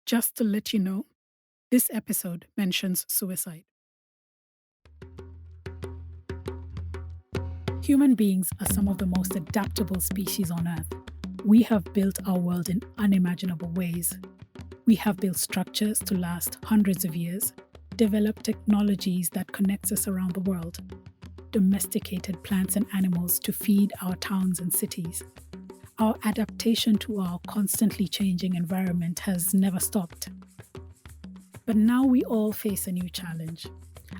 Just to let you know, this episode mentions suicide. Human beings are some of the most adaptable species on Earth. We have built our world in unimaginable ways. We have built structures to last hundreds of years, developed technologies that connect us around the world, domesticated plants and animals to feed our towns and cities. Our adaptation to our constantly changing environment has never stopped. But now we all face a new challenge: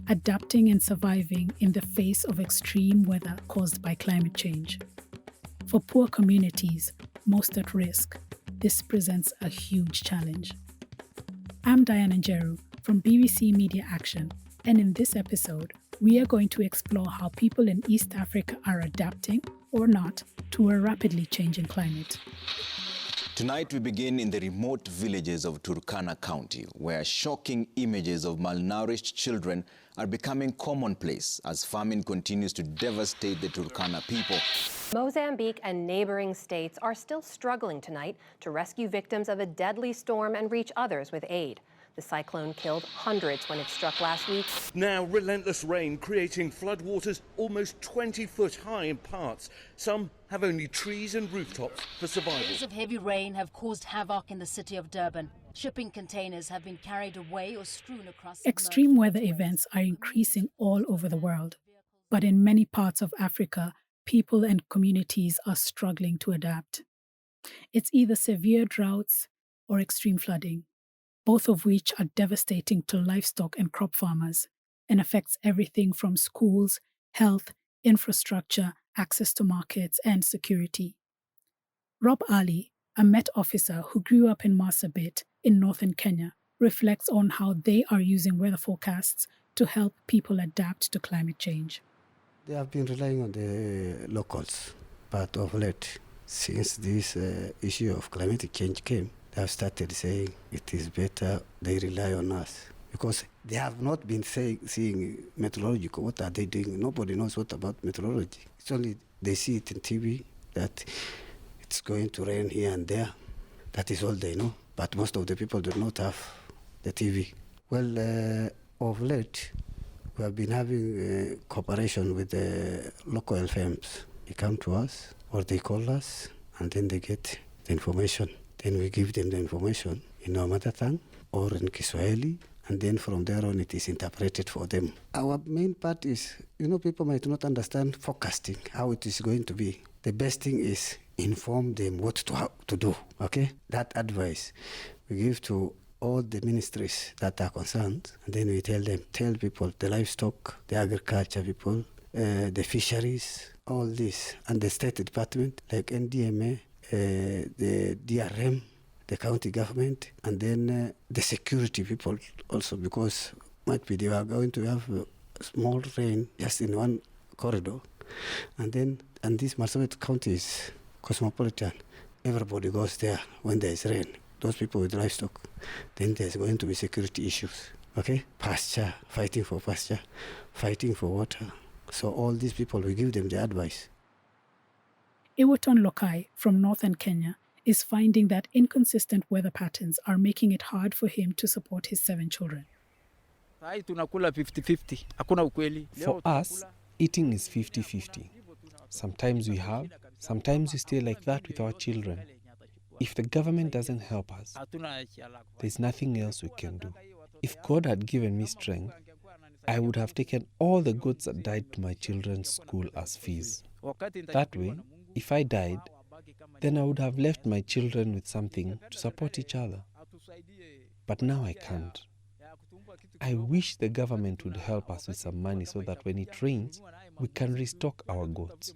adapting and surviving in the face of extreme weather caused by climate change. For poor communities, most at risk, this presents a huge challenge. I'm Diana Njeru from BBC Media Action, and in this episode, we are going to explore how people in East Africa are adapting, or not, to a rapidly changing climate. Tonight we begin in the remote villages of Turkana County, where shocking images of malnourished children are becoming commonplace as famine continues to devastate the Turkana people. Mozambique and neighboring states are still struggling tonight to rescue victims of a deadly storm and reach others with aid. The cyclone killed hundreds when it struck last week. Now relentless rain creating floodwaters almost 20 foot high in parts. Some have only trees and rooftops for survival. Days of heavy rain have caused havoc in the city of Durban. Shipping containers have been carried away or strewn across. Extreme weather events are increasing all over the world, but in many parts of Africa, people and communities are struggling to adapt. It's either severe droughts or extreme flooding, both of which are devastating to livestock and crop farmers and affects everything from schools, health, infrastructure, access to markets, and security. Rob Ali, a Met officer who grew up in Marsabit in northern Kenya, reflects on how they are using weather forecasts to help people adapt to climate change. They have been relying on the locals, but of late, since this issue of climatic change came, they have started saying it is better they rely on us. Because they have not been seeing meteorology. What are they doing? Nobody knows what about meteorology. It's only they see it in TV that it's going to rain here and there. That is all they know. But most of the people do not have the TV. Well, of late, we have been having cooperation with the local FMs. They come to us or they call us and then they get the information. Then we give them the information in our mother tongue or in Kiswahili, and then from there on it is interpreted for them. Our main part is, people might not understand forecasting, how it is going to be. The best thing is inform them what to do, okay? That advice we give to all the ministries that are concerned, and then we tell people, the livestock, the agriculture people, the fisheries, all this, and the state department like NDMA, the DRM, the county government, and then the security people also, because might be they are going to have a small rain just in one corridor, and this Marsabit County is cosmopolitan. Everybody goes there when there is rain. Those people with livestock, then there's going to be security issues. Okay, pasture, fighting for pasture, fighting for water. So all these people, we give them the advice. Iwaton Lokai from northern Kenya is finding that inconsistent weather patterns are making it hard for him to support his 7 children. For us, eating is 50-50. Sometimes we have, sometimes we stay like that with our children. If the government doesn't help us, there's nothing else we can do. If God had given me strength, I would have taken all the goats that died to my children's school as fees. That way, if I died, then I would have left my children with something to support each other. But now I can't. I wish the government would help us with some money so that when it rains, we can restock our goats.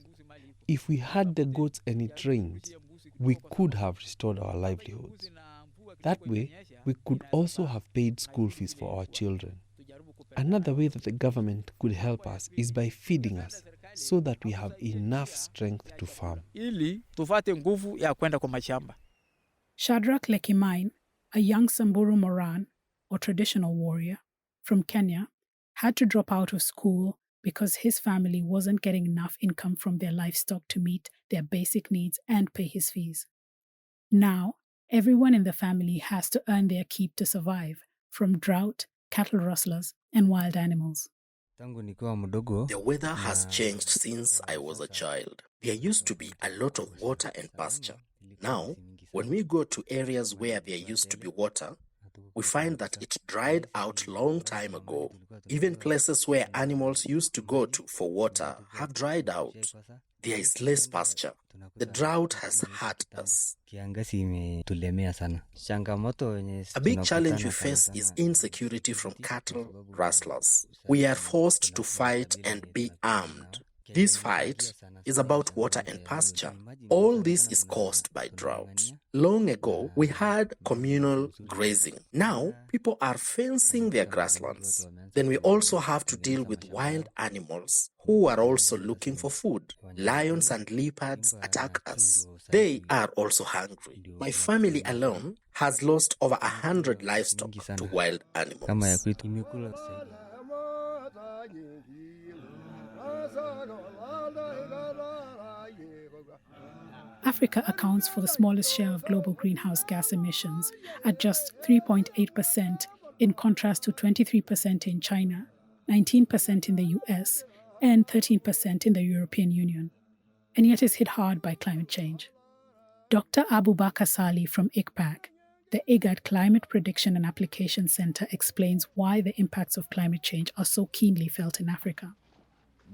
If we had the goats and it rains, we could have restored our livelihoods. That way, we could also have paid school fees for our children. Another way that the government could help us is by feeding us so that we have enough strength to farm. Shadrach Lekimine, a young Samburu Moran, or traditional warrior, from Kenya, had to drop out of school because his family wasn't getting enough income from their livestock to meet their basic needs and pay his fees. Now, Everyone in the family has to earn their keep to survive, from drought, cattle rustlers, and wild animals. The weather has changed since I was a child. There used to be a lot of water and pasture. Now, when we go to areas where there used to be water, we find that it dried out long time ago. Even places where animals used to go to for water have dried out. There is less pasture. The drought has hurt us. A big challenge we face is insecurity from cattle rustlers. We are forced to fight and be armed. This fight is about water and pasture. All this is caused by drought. Long ago, we had communal grazing. Now, people are fencing their grasslands. Then we also have to deal with wild animals who are also looking for food. Lions and leopards attack us. They are also hungry. My family alone has lost over 100 livestock to wild animals. Africa accounts for the smallest share of global greenhouse gas emissions at just 3.8%, in contrast to 23% in China, 19% in the US, and 13% in the European Union, and yet is hit hard by climate change. Dr. Abubakar Sali from ICPAC, the IGAD Climate Prediction and Application Center, explains why the impacts of climate change are so keenly felt in Africa.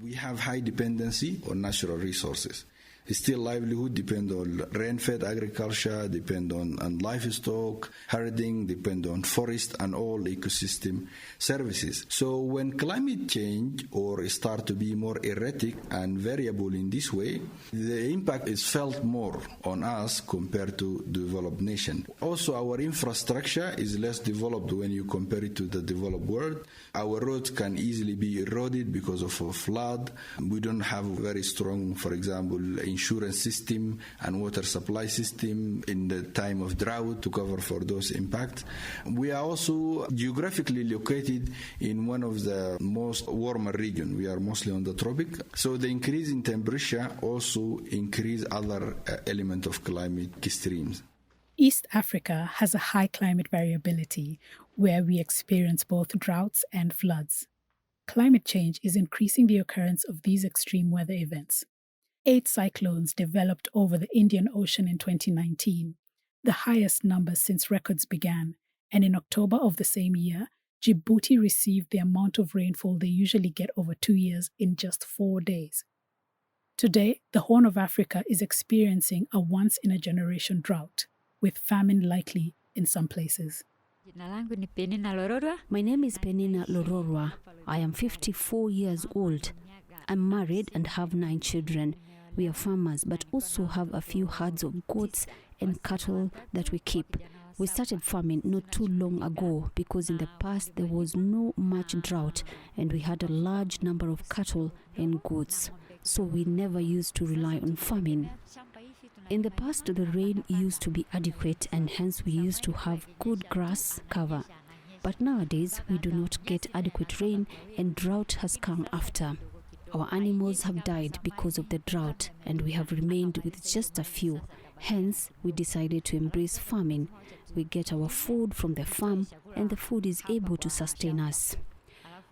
We have high dependency on natural resources. Still, livelihood depend on rain-fed agriculture, depend on livestock, herding, depend on forest and all ecosystem services. So when climate change or start to be more erratic and variable in this way, the impact is felt more on us compared to developed nation. Also, our infrastructure is less developed when you compare it to the developed world. Our roads can easily be eroded because of a flood. We don't have a very strong, for example, insurance system and water supply system in the time of drought to cover for those impacts. We are also geographically located in one of the most warmer regions. We are mostly on the tropic. So the increase in temperature also increase other element of climate extremes. East Africa has a high climate variability where we experience both droughts and floods. Climate change is increasing the occurrence of these extreme weather events. 8 cyclones developed over the Indian Ocean in 2019, the highest number since records began, and in October of the same year, Djibouti received the amount of rainfall they usually get over 2 years in just 4 days. Today, the Horn of Africa is experiencing a once-in-a-generation drought, with famine likely in some places. My name is Penina Lororwa. I am 54 years old. I'm married and have 9 children. We are farmers, but also have a few herds of goats and cattle that we keep. We started farming not too long ago because in the past there was no much drought and we had a large number of cattle and goats. So we never used to rely on farming. In the past, the rain used to be adequate and hence we used to have good grass cover. But nowadays, we do not get adequate rain and drought has come after. Our animals have died because of the drought and we have remained with just a few. Hence, we decided to embrace farming. We get our food from the farm and the food is able to sustain us.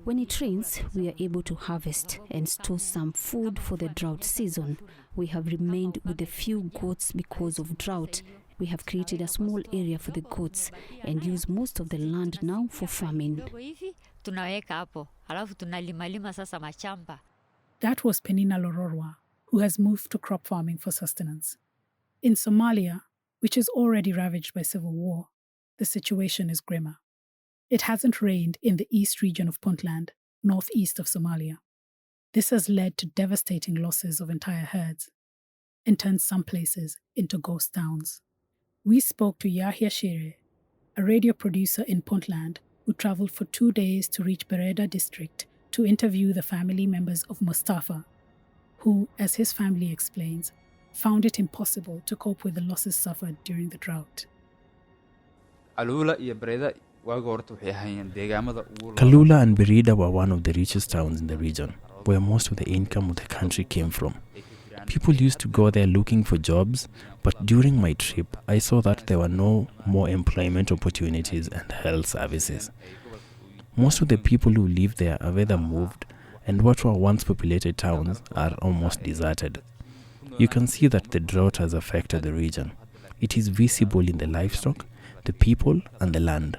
When it rains, we are able to harvest and store some food for the drought season. We have remained with a few goats because of drought. We have created a small area for the goats and use most of the land now for farming. That was Penina Lororwa, who has moved to crop farming for sustenance. In Somalia, which is already ravaged by civil war, the situation is grimmer. It hasn't rained in the east region of Puntland, northeast of Somalia. This has led to devastating losses of entire herds and turned some places into ghost towns. We spoke to Yahya Shere, a radio producer in Puntland who traveled for 2 days to reach Bereda district to interview the family members of Mustafa, who, as his family explains, found it impossible to cope with the losses suffered during the drought. Kalula and Bereda were one of the richest towns in the region, where most of the income of the country came from. People used to go there looking for jobs, but during my trip, I saw that there were no more employment opportunities and health services. Most of the people who live there have either moved, and what were once populated towns are almost deserted. You can see that the drought has affected the region. It is visible in the livestock, the people, and the land.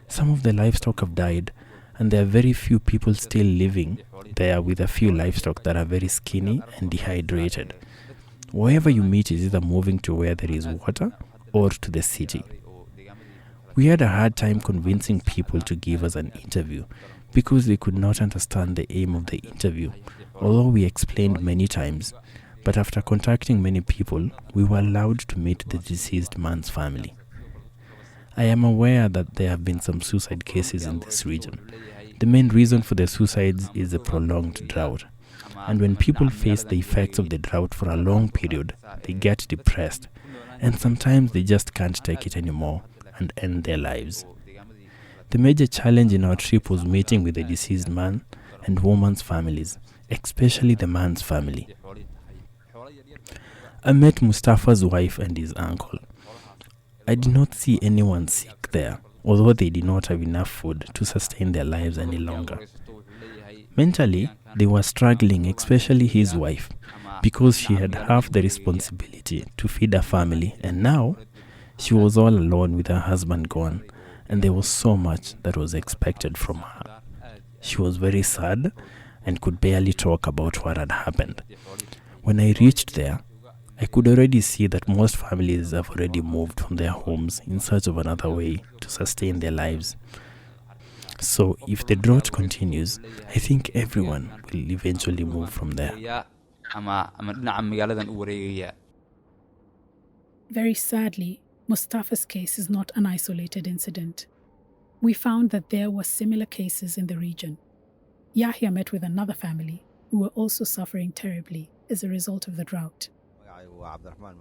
Some of the livestock have died, and there are very few people still living there, with a few livestock that are very skinny and dehydrated. Wherever you meet is either moving to where there is water or to the city. We had a hard time convincing people to give us an interview because they could not understand the aim of the interview, although we explained many times. But after contacting many people, we were allowed to meet the deceased man's family. I am aware that there have been some suicide cases in this region. The main reason for the suicides is the prolonged drought. And when people face the effects of the drought for a long period, they get depressed. And sometimes they just can't take it anymore and end their lives. The major challenge in our trip was meeting with the deceased man and woman's families, especially the man's family. I met Mustafa's wife and his uncle. I did not see anyone sick there, although they did not have enough food to sustain their lives any longer. Mentally, they were struggling, especially his wife, because she had half the responsibility to feed her family, and now she was all alone with her husband gone, and there was so much that was expected from her. She was very sad and could barely talk about what had happened. When I reached there, I could already see that most families have already moved from their homes in search of another way to sustain their lives. So if the drought continues, I think everyone will eventually move from there. Very sadly, Mustafa's case is not an isolated incident. We found that there were similar cases in the region. Yahya met with another family who were also suffering terribly as a result of the drought.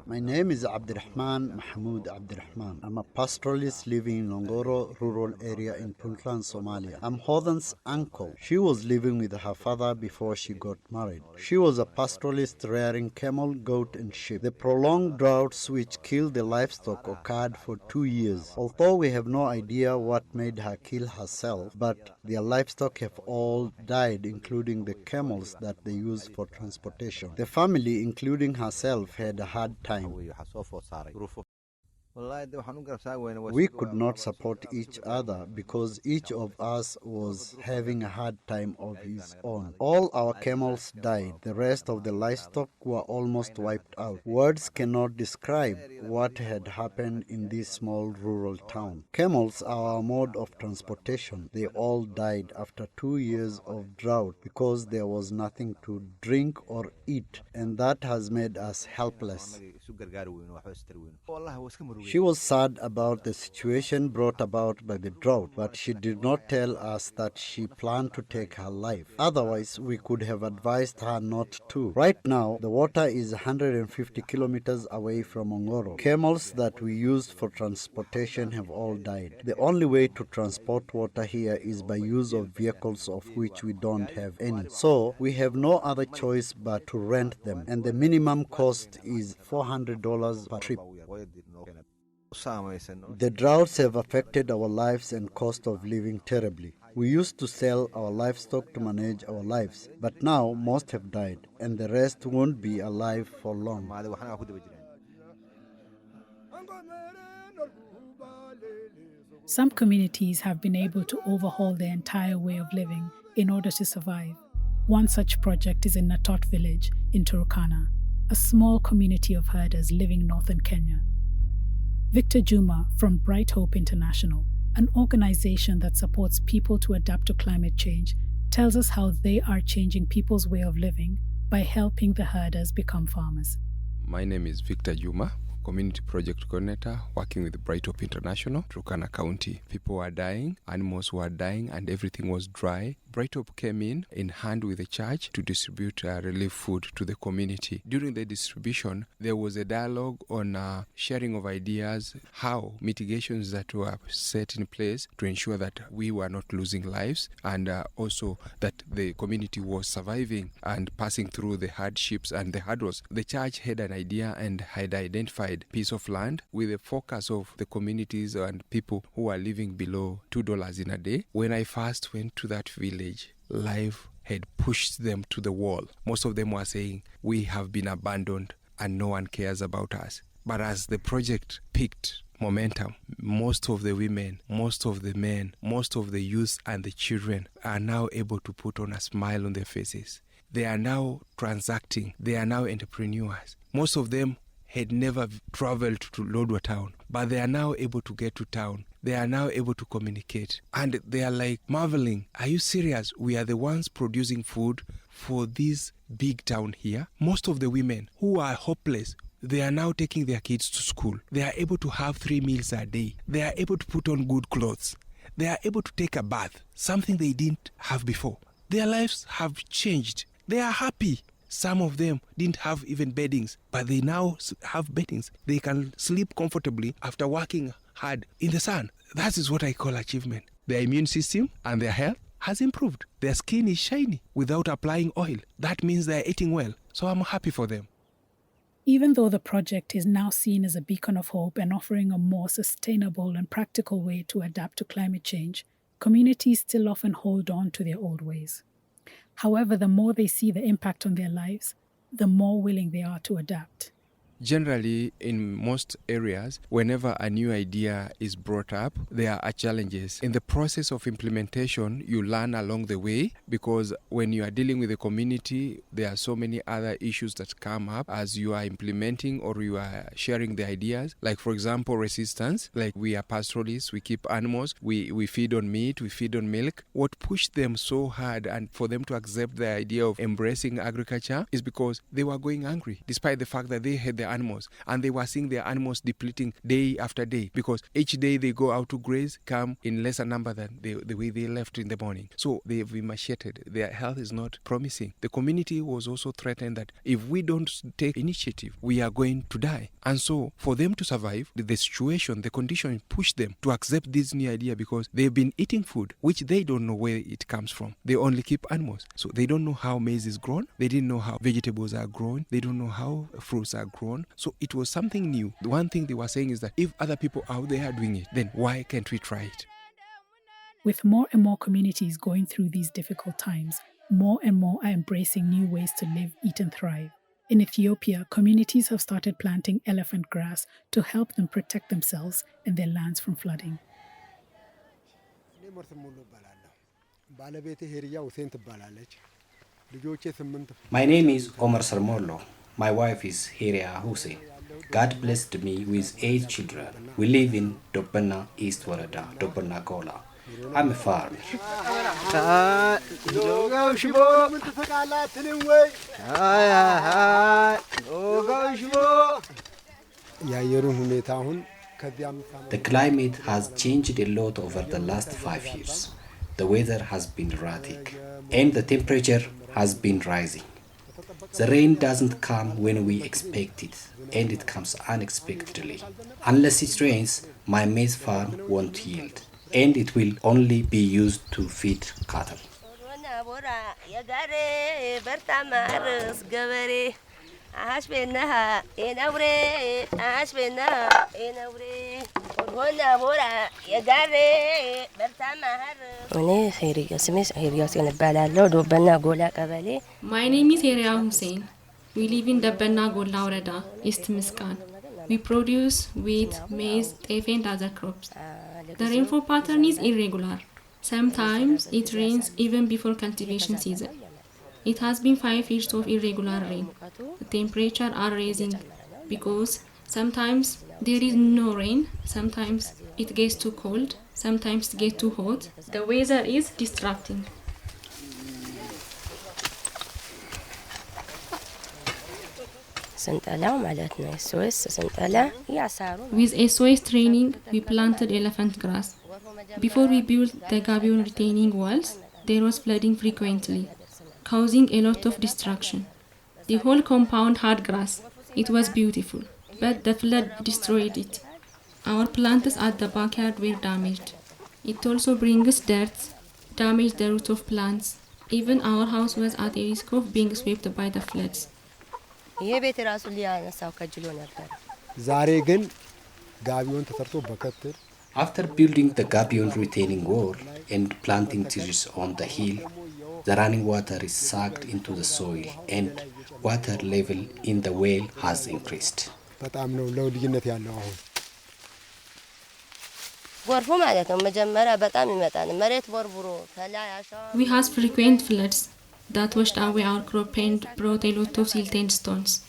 My name is Abdurrahman Mahmoud Abdurrahman. I'm a pastoralist living in Longoro rural area in Puntland, Somalia. I'm Hodan's uncle. She was living with her father before she got married. She was a pastoralist rearing camel, goat and sheep. The prolonged droughts which killed the livestock occurred for 2 years. Although we have no idea what made her kill herself, but their livestock have all died, including the camels that they used for transportation. The family, including herself, had a hard time. We could not support each other because each of us was having a hard time of his own. All our camels died. The rest of the livestock were almost wiped out. Words cannot describe what had happened in this small rural town. Camels are our mode of transportation. They all died after 2 years of drought because there was nothing to drink or eat, and that has made us helpless. She was sad about the situation brought about by the drought, but she did not tell us that she planned to take her life. Otherwise, we could have advised her not to. Right now, the water is 150 kilometers away from Ongoro. Camels that we used for transportation have all died. The only way to transport water here is by use of vehicles of which we don't have any. So, we have no other choice but to rent them, and the minimum cost is $400 per trip. The droughts have affected our lives and cost of living terribly. We used to sell our livestock to manage our lives, but now most have died, and the rest won't be alive for long. Some communities have been able to overhaul their entire way of living in order to survive. One such project is in Natot village in Turkana, a small community of herders living northern Kenya. Victor Juma from Bright Hope International, an organization that supports people to adapt to climate change, tells us how they are changing people's way of living by helping the herders become farmers. My name is Victor Juma community project coordinator working with Bright Hope International, Turkana County. People were dying, animals were dying, and everything was dry. Bright Hope came in hand with the church to distribute relief food to the community. During the distribution, there was a dialogue on sharing of ideas, how mitigations that were set in place to ensure that we were not losing lives, and also that the community was surviving and passing through the hardships and the hurdles. The church had an idea and had identified a piece of land with a focus of the communities and people who are living below $2 in a day. When I first went to that village, life had pushed them to the wall. Most of them were saying, we have been abandoned and no one cares about us. But as the project picked momentum, most of the women, most of the men, most of the youth and the children are now able to put on a smile on their faces. They are now transacting. They are now entrepreneurs. Most of them had never traveled to Lodwar town, but they are now able to get to town. They are now able to communicate. And they are like marveling, are you serious? We are the ones producing food for this big town here. Most of the women who are hopeless, they are now taking their kids to school. They are able to have 3 meals a day. They are able to put on good clothes. They are able to take a bath, something they didn't have before. Their lives have changed. They are happy. Some of them didn't have even beddings, but they now have beddings. They can sleep comfortably after working hard in the sun. That is what I call achievement. Their immune system and their health has improved. Their skin is shiny without applying oil. That means they're eating well. So I'm happy for them. Even though the project is now seen as a beacon of hope and offering a more sustainable and practical way to adapt to climate change, communities still often hold on to their old ways. However, the more they see the impact on their lives, the more willing they are to adapt. Generally, in most areas, whenever a new idea is brought up, there are challenges. In the process of implementation, you learn along the way, because when you are dealing with the community, there are so many other issues that come up as you are implementing or you are sharing the ideas. Like, for example, resistance. Like, we are pastoralists, we keep animals, we feed on meat, we feed on milk. What pushed them so hard and for them to accept the idea of embracing agriculture is because they were going hungry, despite the fact that they had the animals, and they were seeing their animals depleting day after day, because each day they go out to graze, come in lesser number than the way they left in the morning. So they've emaciated. Their health is not promising. The community was also threatened that if we don't take initiative, we are going to die. And so for them to survive, the situation, the condition pushed them to accept this new idea, because they've been eating food which they don't know where it comes from. They only keep animals. So they don't know how maize is grown. They didn't know how vegetables are grown. They don't know how fruits are grown. So it was something new. The one thing they were saying is that if other people out there are doing it, then why can't we try it? With more and more communities going through these difficult times, more and more are embracing new ways to live, eat and thrive. In Ethiopia, communities have started planting elephant grass to help them protect themselves and their lands from flooding. My name is Omar Sarmolo. My wife is Hiria Hussein. God blessed me with 8 children. We live in Dobena, East Warada, Dobena Gola. I'm a farmer. The climate has changed a lot over the last 5 years. The weather has been erratic and the temperature has been rising. The rain doesn't come when we expect it, and it comes unexpectedly. Unless it rains, my maize farm won't yield, and it will only be used to feed cattle. My name is Hiria Hussein. We live in Dabena Gola Warada, East Miskan. We produce wheat, maize, teff and other crops. The rainfall pattern is irregular. Sometimes it rains even before cultivation season. It has been 5 years of irregular rain. The temperatures are rising because sometimes there is no rain, sometimes it gets too cold, sometimes it gets too hot. The weather is distracting. With SOS training, we planted elephant grass. Before we built the gabion retaining walls, there was flooding frequently, causing a lot of destruction. The whole compound had grass. It was beautiful, but the flood destroyed it. Our plants at the backyard were damaged. It also brings dirt, damaged the roots of plants. Even our house was at a risk of being swept by the floods. After building the gabion retaining wall and planting trees on the hill, the running water is sucked into the soil and water level in the well has increased. We had frequent floods that washed away our crop and brought a lot of silt and stones.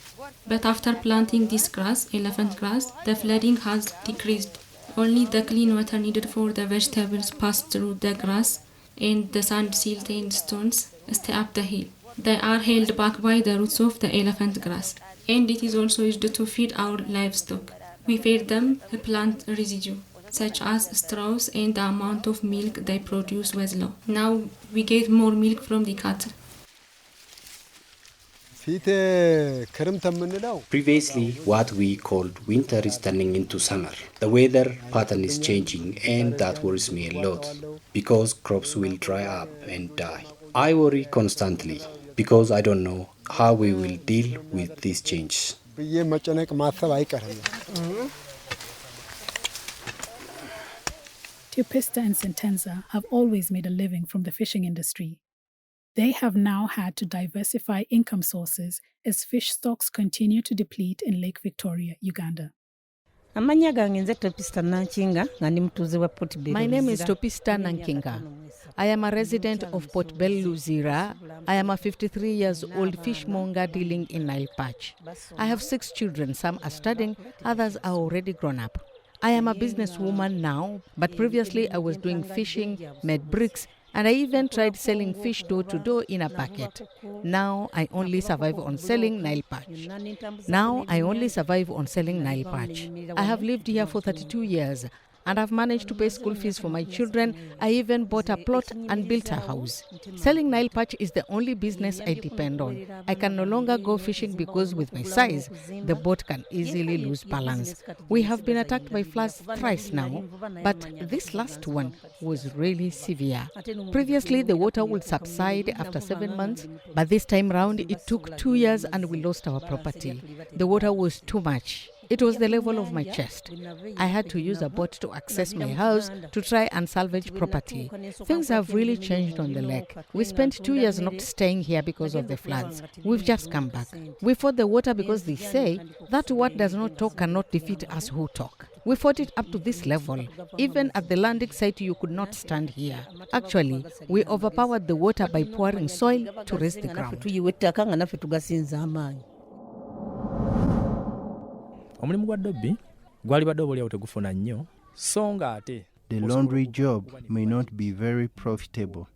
But after planting this grass, elephant grass, the flooding has decreased. Only the clean water needed for the vegetables pass through the grass, and the sand, silt and stones stay up the hill. They are held back by the roots of the elephant grass, and it is also used to feed our livestock. We feed them a plant residue, such as straws, and the amount of milk they produce was low. Now we get more milk from the cattle. Previously, what we called winter is turning into summer. The weather pattern is changing, and that worries me a lot because crops will dry up and die. I worry constantly because I don't know how we will deal with these changes. Teopista and Sentenza have always made a living from the fishing industry. They have now had to diversify income sources as fish stocks continue to deplete in Lake Victoria, Uganda. My name is Teopista Nankinga. I am a resident of Port Bell, Luzira. I am a 53 years old fishmonger dealing in Nile Patch. I have 6 children. Some are studying, others are already grown up. I am a businesswoman now, but previously I was doing fishing, made bricks, and I even tried selling fish door to door in a bucket. Now I only survive on selling Nile Patch. I have lived here for 32 years and I've managed to pay school fees for my children. I even bought a plot and built a house. Selling Nile Patch is the only business I depend on. I can no longer go fishing because with my size, the boat can easily lose balance. We have been attacked by floods thrice now, but this last one was really severe. Previously, the water would subside after 7 months, but this time round, it took 2 years and we lost our property. The water was too much. It was the level of my chest. I had to use a boat to access my house to try and salvage property. Things have really changed on the lake. We spent 2 years not staying here because of the floods. We've just come back. We fought the water because they say that what does not talk cannot defeat us who talk. We fought it up to this level. Even at the landing site, you could not stand here. Actually, we overpowered the water by pouring soil to raise the ground. The laundry job may not be very profitable,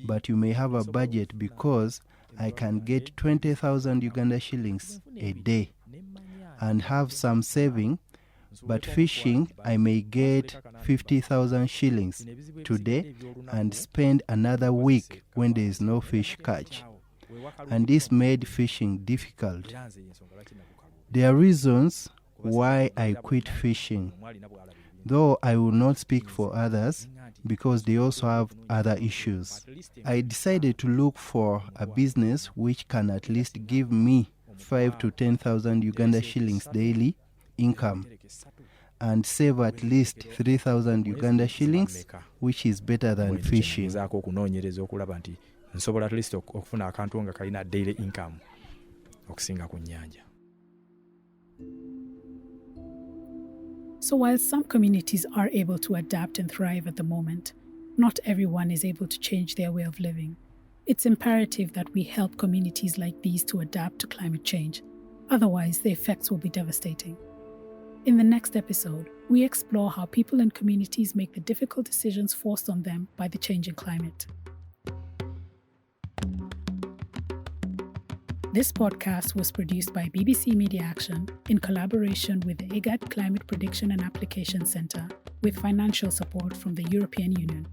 but you may have a budget because I can get 20,000 Uganda shillings a day and have some saving, but fishing I may get 50,000 shillings today and spend another week when there is no fish catch. And this made fishing difficult. There are reasons why I quit fishing, though I will not speak for others because they also have other issues. I decided to look for a business which can at least give me 5,000 to 10,000 Uganda shillings daily income and save at least 3,000 Uganda shillings, which is better than fishing. So while some communities are able to adapt and thrive at the moment, not everyone is able to change their way of living. It's imperative that we help communities like these to adapt to climate change. Otherwise, the effects will be devastating. In the next episode, we explore how people and communities make the difficult decisions forced on them by the changing climate. This podcast was produced by BBC Media Action in collaboration with the IGAD Climate Prediction and Application Centre, with financial support from the European Union.